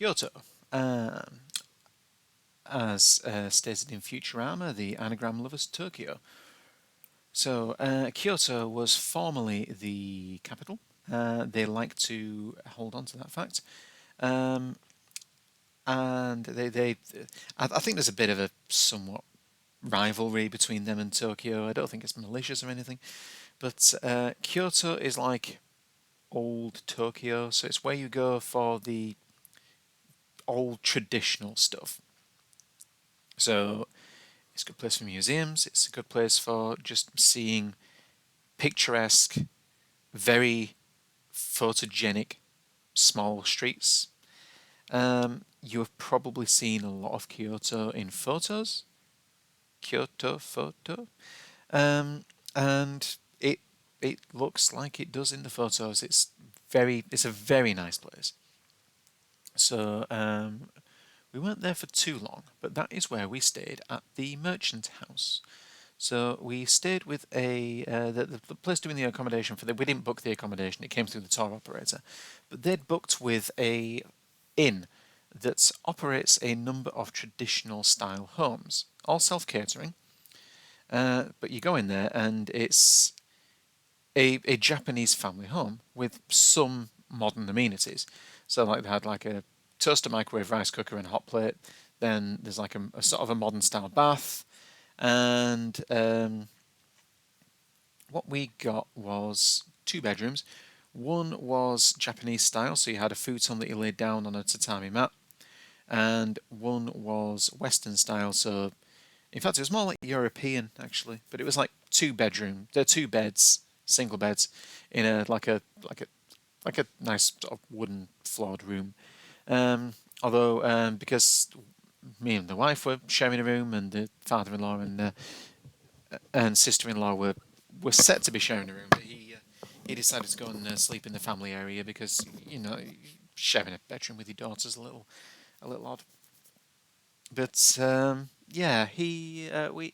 Kyoto. Um, as stated in Futurama, the anagram lovers Tokyo. So, Kyoto was formerly the capital. They like to hold on to that fact. Um, and I think there's a bit of a somewhat rivalry between them and Tokyo. I don't think it's malicious or anything. But Kyoto is like old Tokyo, so it's where you go for the old traditional stuff. So it's a good place for museums. It's a good place for just seeing picturesque, very photogenic small streets. You have probably seen a lot of Kyoto in photos, Kyoto photo, um, and it looks like it does in the photos. It's a very nice place. So we weren't there for too long, but that is where we stayed at the merchant house. So we stayed with the place doing the accommodation for the. We didn't book the accommodation; it came through the tour operator, but they'd booked with a inn that operates a number of traditional style homes, all self catering. But you go in there and it's a Japanese family home with some modern amenities. So like they had like a toaster, microwave, rice cooker, and hot plate. Then there's like a sort of a modern style bath, and what we got was two bedrooms. One was Japanese style, so you had a futon that you laid down on a tatami mat, and one was Western style. So, in fact, it was more like European actually, but it was like They're two beds, single beds, in a nice sort of wooden floored room. Although, because me and the wife were sharing a room, and the father-in-law and sister-in-law were set to be sharing a room, but he decided to go and sleep in the family area because sharing a bedroom with your daughter's a little odd. But yeah, he we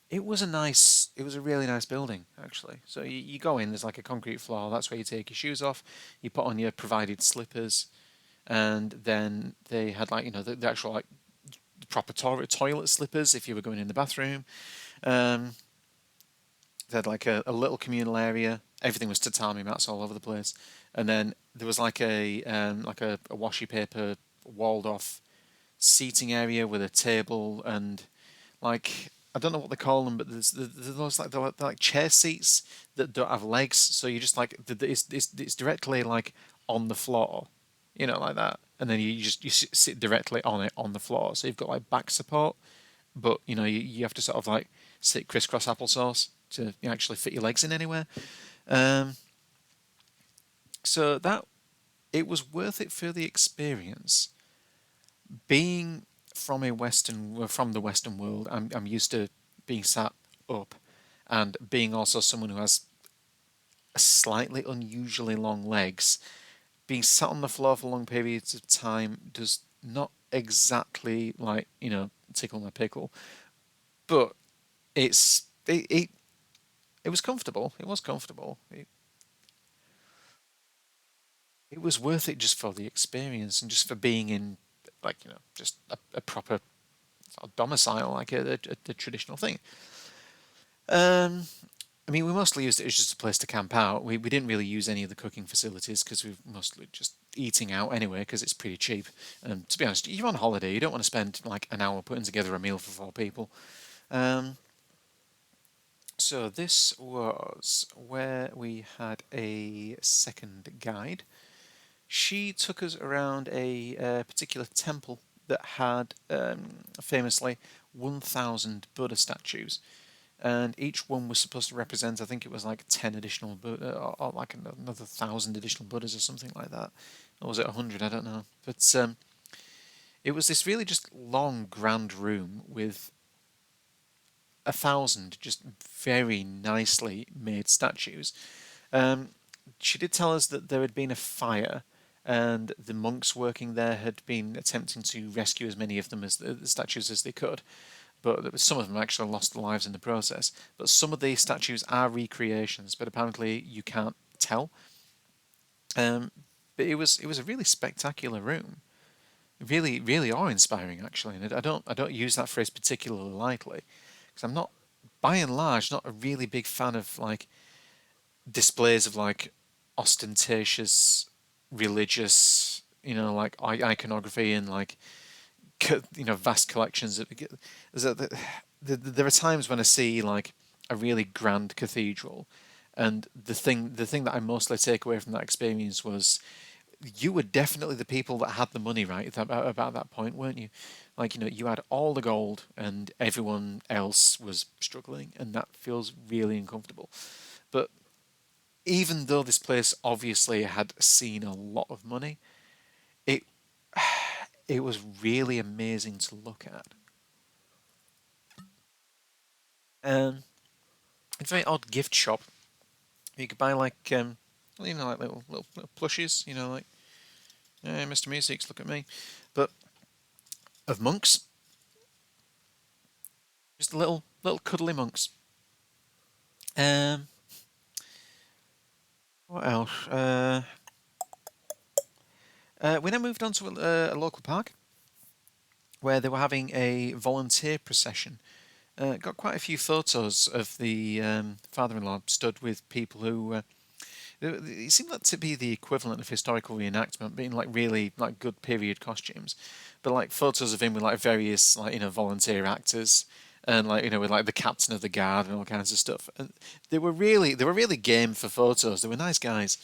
it was a really nice building actually. So you go in, there's like a concrete floor. That's where you take your shoes off. You put on your provided slippers, and then they had like the actual like proper toilet slippers if you were going in the bathroom. Um, they had like a little communal area. Everything was tatami mats all over the place, and then there was like a washi paper walled off seating area with a table and like I don't know what they call them, but there's those like they're like chair seats that don't have legs, so you just like it's directly like on the floor, like that, and then you sit directly on it on the floor, so you've got like back support, but you have to sort of like sit crisscross applesauce to actually fit your legs in anywhere. Um, so that it was worth it for the experience. Being from the Western world, I'm used to being sat up, and being also someone who has slightly unusually long legs. Being sat on the floor for long periods of time does not exactly like tickle my pickle, but it was comfortable. It was comfortable. It was worth it just for the experience and just for being in like just a proper sort of domicile, like a traditional thing. Um, I mean, we mostly used it as just a place to camp out. We didn't really use any of the cooking facilities because we were mostly just eating out anyway because it's pretty cheap. And to be honest, you're on holiday, you don't want to spend like an hour putting together a meal for four people. Um, so this was where we had a second guide. She took us around a particular temple that had famously 1,000 Buddha statues, and each one was supposed to represent, I think it was like 10 additional Buddha, or like another 1,000 additional Buddhas or something like that. Or was it 100? I don't know. But it was this really just long, grand room with 1,000 just very nicely made statues. Um, she did tell us that there had been a fire, and the monks working there had been attempting to rescue as many of them as the statues as they could. But some of them actually lost their lives in the process. But some of these statues are recreations, but apparently you can't tell. Um, but it was a really spectacular room, really really awe-inspiring actually. And I don't use that phrase particularly lightly, because I'm not, by and large, not a really big fan of like displays of like ostentatious religious, like iconography and like vast collections of. There are times when I see like a really grand cathedral, and the thing that I mostly take away from that experience was you were definitely the people that had the money right about that point, weren't you? Like, you had all the gold and everyone else was struggling, and that feels really uncomfortable. But even though this place obviously had seen a lot of money, it it was really amazing to look at. It's a very odd gift shop. You could buy like like little plushies, like, hey, Mr. Meeseeks, look at me. But of monks, just little cuddly monks. Um, what else? We then moved on to a local park where they were having a volunteer procession. Got quite a few photos of the father-in-law stood with people who it seemed like to be the equivalent of historical reenactment, being like really like good period costumes, but like photos of him with like various like volunteer actors and like with like the captain of the guard and all kinds of stuff. And they were really game for photos. They were nice guys.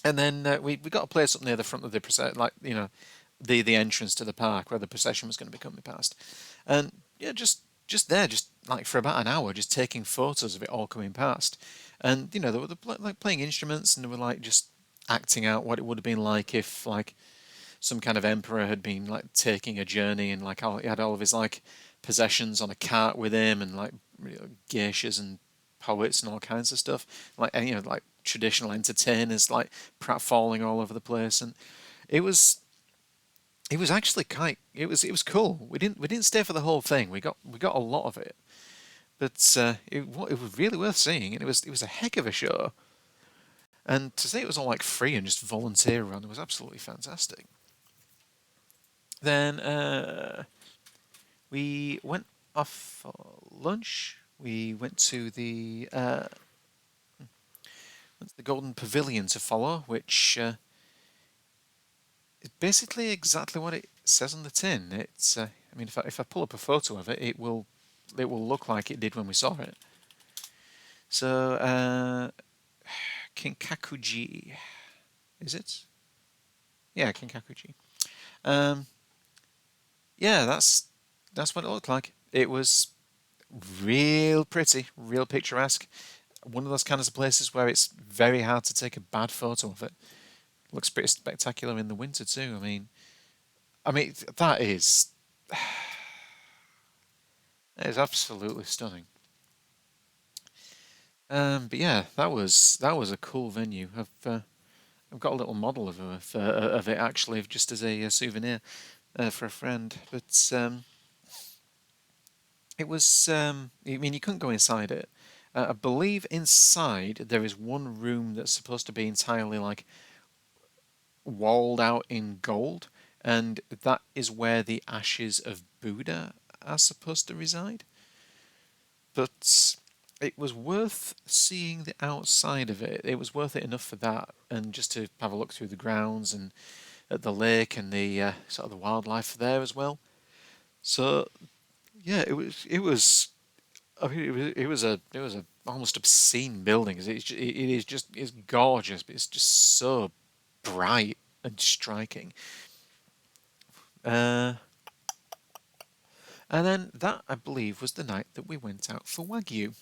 And then we got a place up near the front of the like the entrance to the park where the procession was going to be coming past, and yeah, just there, just like for about an hour, just taking photos of it all coming past, and they were like playing instruments, and they were like just acting out what it would have been like if like some kind of emperor had been like taking a journey, and like he had all of his like possessions on a cart with him, and like geishas and poets and all kinds of stuff, like like traditional entertainers like pratfalling all over the place, and it was it was actually quite it was cool. We didn't stay for the whole thing. We got a lot of it, but it was really worth seeing, and it was a heck of a show. And to say it was all like free and just volunteer run, it was absolutely fantastic. Then we went off for lunch. We went to the Golden Pavilion to follow, which is basically exactly what it says on the tin. It's I mean, if I pull up a photo of it, it will look like it did when we saw it. So Kinkakuji, is it? Yeah, Kinkakuji. Um, yeah, that's what it looked like. It was real pretty, real picturesque. One of those kinds of places where it's very hard to take a bad photo of it. Looks pretty spectacular in the winter too. I mean that is absolutely stunning. But yeah, that was a cool venue. I've got a little model of it actually, just as a souvenir for a friend. But it was. I mean, you couldn't go inside it. I believe inside there is one room that's supposed to be entirely like walled out in gold, and that is where the ashes of Buddha are supposed to reside. But it was worth seeing the outside of it. It was worth it enough for that, and just to have a look through the grounds and at the lake and the sort of the wildlife there as well. So yeah, it was. I mean, it was a almost obscene building. It's gorgeous, but it's just so bright and striking. Uh, and then that, I believe, was the night that we went out for Wagyu.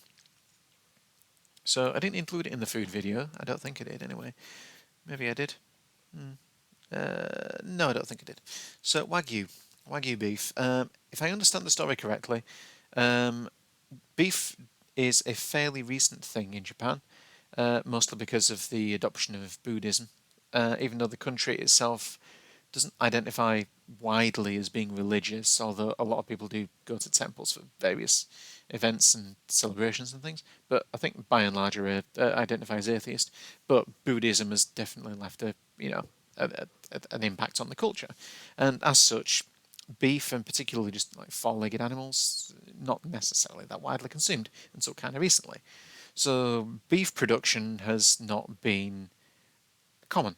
So I didn't include it in the food video. I don't think I did anyway. Maybe I did. No, I don't think I did. So Wagyu beef. If I understand the story correctly, um, beef is a fairly recent thing in Japan, mostly because of the adoption of Buddhism. Even though the country itself doesn't identify widely as being religious, although a lot of people do go to temples for various events and celebrations and things. But I think by and large are identify as atheist. But Buddhism has definitely left a you know, an impact on the culture. And as such, beef and particularly just like four-legged animals, not necessarily that widely consumed until kind of recently. So beef production has not been common,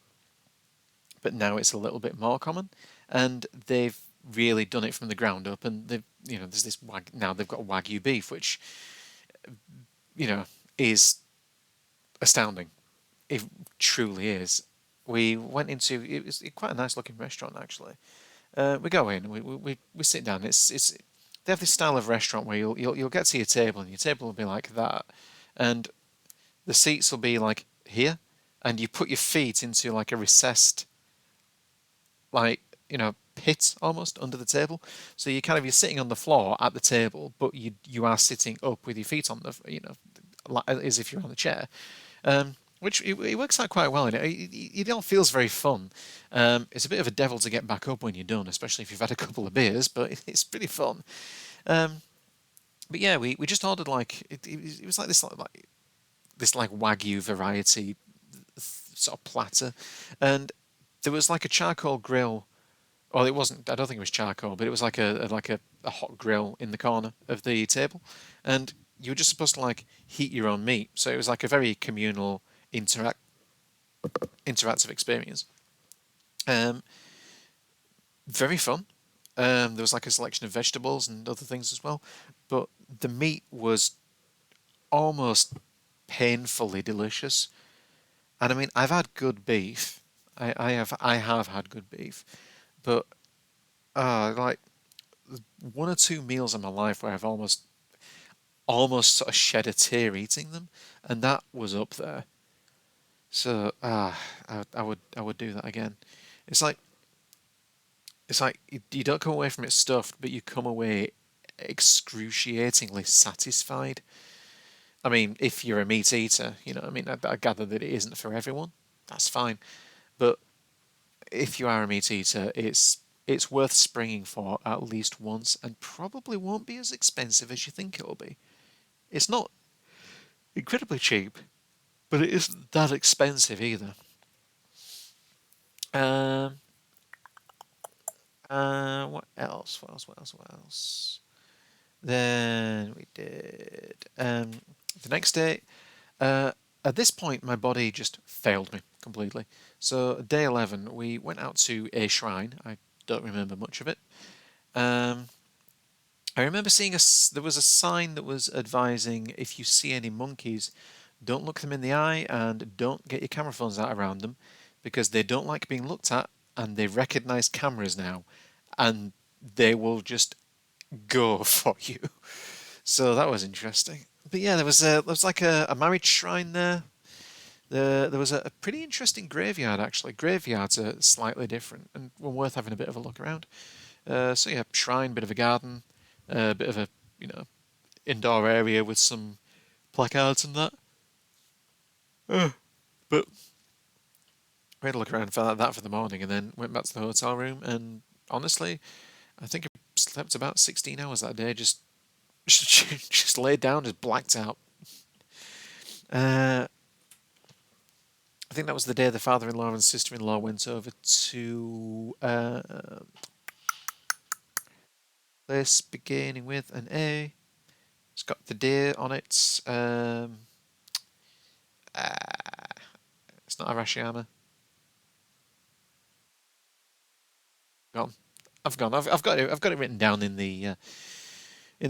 but now it's a little bit more common, and they've really done it from the ground up. And they've, there's this now they've got wagyu beef, which you know is astounding. It truly is. We went into it was quite a nice looking restaurant actually. We go in, we sit down. It's they have this style of restaurant where you'll get to your table and your table will be like that, and the seats will be like here, and you put your feet into like a recessed like pit almost under the table. So you're sitting on the floor at the table, but you are sitting up with your feet on the as if you're on the chair. Which it works out quite well. It all feels very fun. It's a bit of a devil to get back up when you're done, especially if you've had a couple of beers, but it's pretty fun. Um, but yeah, we just ordered like it was like this like wagyu variety sort of platter, and there was like a charcoal grill. Well, it wasn't. I don't think it was charcoal, but it was like a hot grill in the corner of the table, and you were just supposed to like heat your own meat. So it was like a very communal, interact interactive experience. Um, very fun. There was like a selection of vegetables and other things as well, but the meat was almost painfully delicious. And I mean, I've had good beef. I have had good beef, but like one or two meals in my life where I've almost sort of shed a tear eating them, and that was up there. So I would do that again. It's like you don't come away from it stuffed, but you come away excruciatingly satisfied. I mean, if you're a meat eater, I mean, I gather that it isn't for everyone. That's fine, but if you are a meat eater, it's worth springing for at least once, and probably won't be as expensive as you think it'll be. It's not incredibly cheap, but it isn't that expensive either. Um, what else? What else? What else? What else? Then we did the next day. Uh, at this point, my body just failed me completely. So day 11, we went out to a shrine. I don't remember much of it. Um, I remember seeing there was a sign that was advising if you see any monkeys, don't look them in the eye and don't get your camera phones out around them because they don't like being looked at and they recognize cameras now and they will just go for you. So that was interesting. But yeah, there was like a marriage shrine there. There was a pretty interesting graveyard actually. Graveyards are slightly different and were worth having a bit of a look around. So yeah, shrine, bit of a garden, a bit of a you know indoor area with some placards and that. But we had a look around for that for the morning, and then went back to the hotel room. And honestly, I think I slept about 16 hours that day. Just laid down, just blacked out. Uh, I think that was the day the father-in-law and sister-in-law went over to place beginning with an A. It's got the deer on it. It's not Arashiyama. Gone. I've gone. I've got it. I've got it written down in the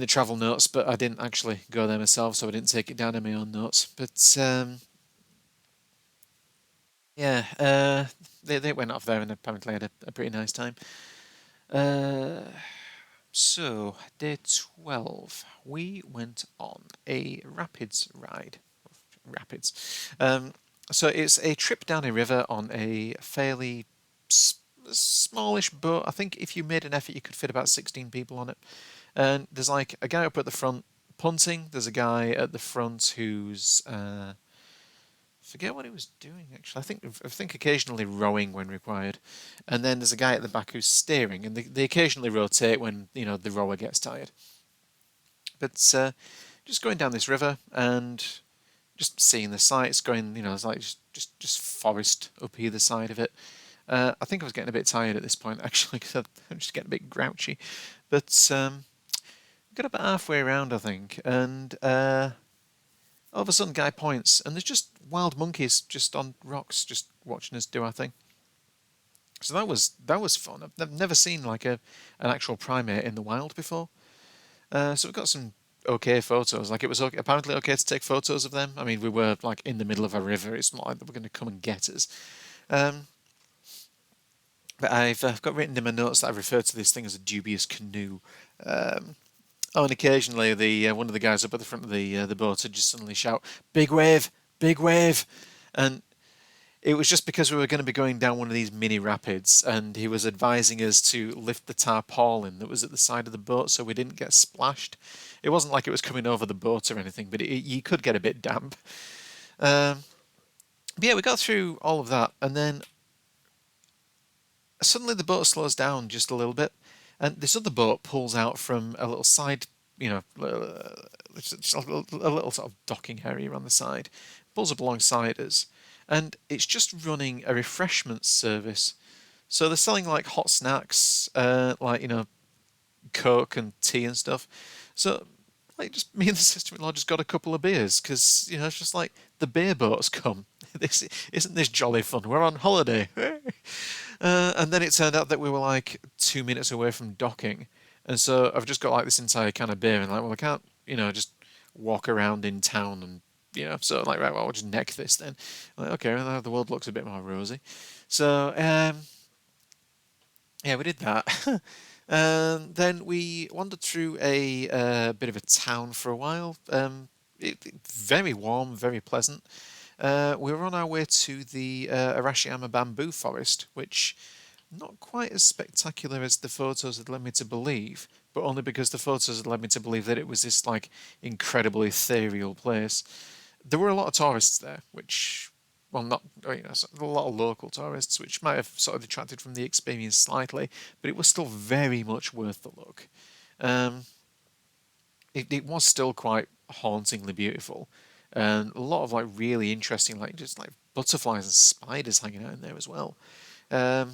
travel notes, but I didn't actually go there myself, so I didn't take it down in my own notes. But yeah, they went off there and apparently had a pretty nice time. Uh, so day 12, we went on a rapids ride. Rapids. So it's a trip down a river on a fairly smallish boat. I think if you made an effort, you could fit about 16 people on it. And there's like a guy up at the front punting. There's a guy at the front who's forget what he was doing actually. I think occasionally rowing when required, and then there's a guy at the back who's steering, and they occasionally rotate when the rower gets tired. But just going down this river, and just seeing the sights, going, it's like just forest up either side of it. I think I was getting a bit tired at this point, actually, because I'm just getting a bit grouchy. But got about halfway around, I think, and all of a sudden, Guy points, and there's just wild monkeys just on rocks, just watching us do our thing. So that was fun. I've never seen like an actual primate in the wild before. So we got some okay photos. Like it was okay, apparently okay to take photos of them. I mean, we were like in the middle of a river. It's not like they were going to come and get us. Um, but I've got written in my notes that I refer to this thing as a dubious canoe. Um, oh, and occasionally the one of the guys up at the front of the boat would just suddenly shout, big wave," and it was just because we were going to be going down one of these mini rapids, and he was advising us to lift the tarpaulin that was at the side of the boat so we didn't get splashed. It wasn't like it was coming over the boat or anything, but you could get a bit damp. Um, but yeah, we got through all of that, and then suddenly the boat slows down just a little bit, and this other boat pulls out from a little side, you know, just a little sort of docking area on the side, pulls up alongside us, and it's just running a refreshment service. So they're selling like hot snacks, like Coke and tea and stuff. So like just me and the sister-in-law just got a couple of beers because it's just like the beer boats come. This isn't this jolly fun. We're on holiday. And then it turned out that we were like 2 minutes away from docking, and so I've just got like this entire can of beer, and like, well, I can't, just walk around in town, and so like, right, well, I'll just neck this then. Like, okay, well, now the world looks a bit more rosy. So yeah, we did that. Then we wandered through a bit of a town for a while. Very warm, very pleasant. We were on our way to the Arashiyama bamboo forest, which not quite as spectacular as the photos had led me to believe, but only because the photos had led me to believe that it was this like incredibly ethereal place. There were a lot of tourists there, which, well, not a lot of local tourists, which might have sort of detracted from the experience slightly, but it was still very much worth the look. Um, it was still quite hauntingly beautiful, and a lot of like really interesting, like just like butterflies and spiders hanging out in there as well. Um,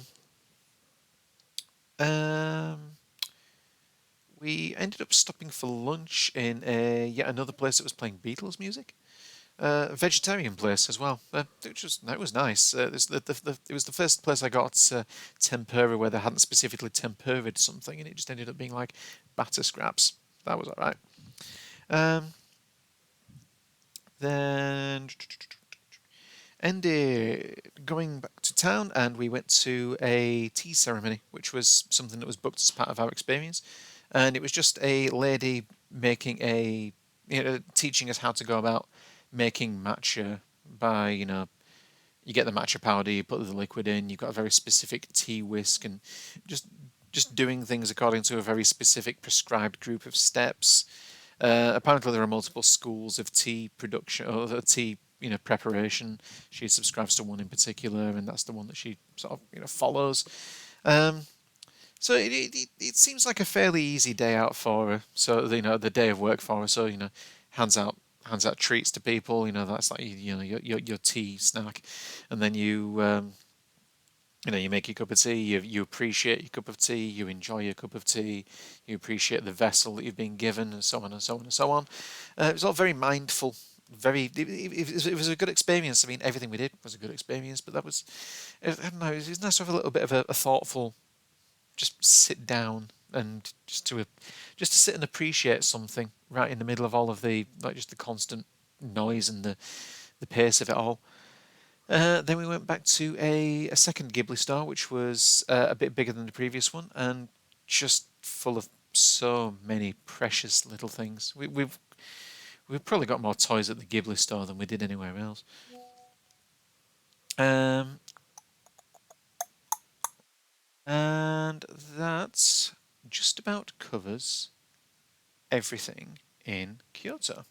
um, we ended up stopping for lunch in yet another place that was playing Beatles music. A vegetarian place as well, which was that was nice. It was the first place I got tempura where they hadn't specifically tempuraed something, and it just ended up being like batter scraps. That was all right. Um, then ended going back to town, and we went to a tea ceremony, which was something that was booked as part of our experience, and it was just a lady making teaching us how to go about making matcha by you get the matcha powder, you put the liquid in, you've got a very specific tea whisk, and just just doing things according to a very specific prescribed group of steps. Apparently, there are multiple schools of tea production or tea, preparation. She subscribes to one in particular, and that's the one that she sort of follows. Um, so it seems like a fairly easy day out for her. So the day of work for her. So hands out hands out treats to people. That's like your tea snack, and then you make your cup of tea, you appreciate your cup of tea, you enjoy your cup of tea, you appreciate the vessel that you've been given, and so on and so on and so on. It was all very mindful, it was a good experience. I mean, everything we did was a good experience, but that was, I don't know, it was nice to have a little bit of a thoughtful, just sit down and just to sit and appreciate something right in the middle of all of the, like just the constant noise and the pace of it all. Then we went back to a second Ghibli store, which was a bit bigger than the previous one, and just full of so many precious little things. We've probably got more toys at the Ghibli store than we did anywhere else. Um, and that just about covers everything in Kyoto.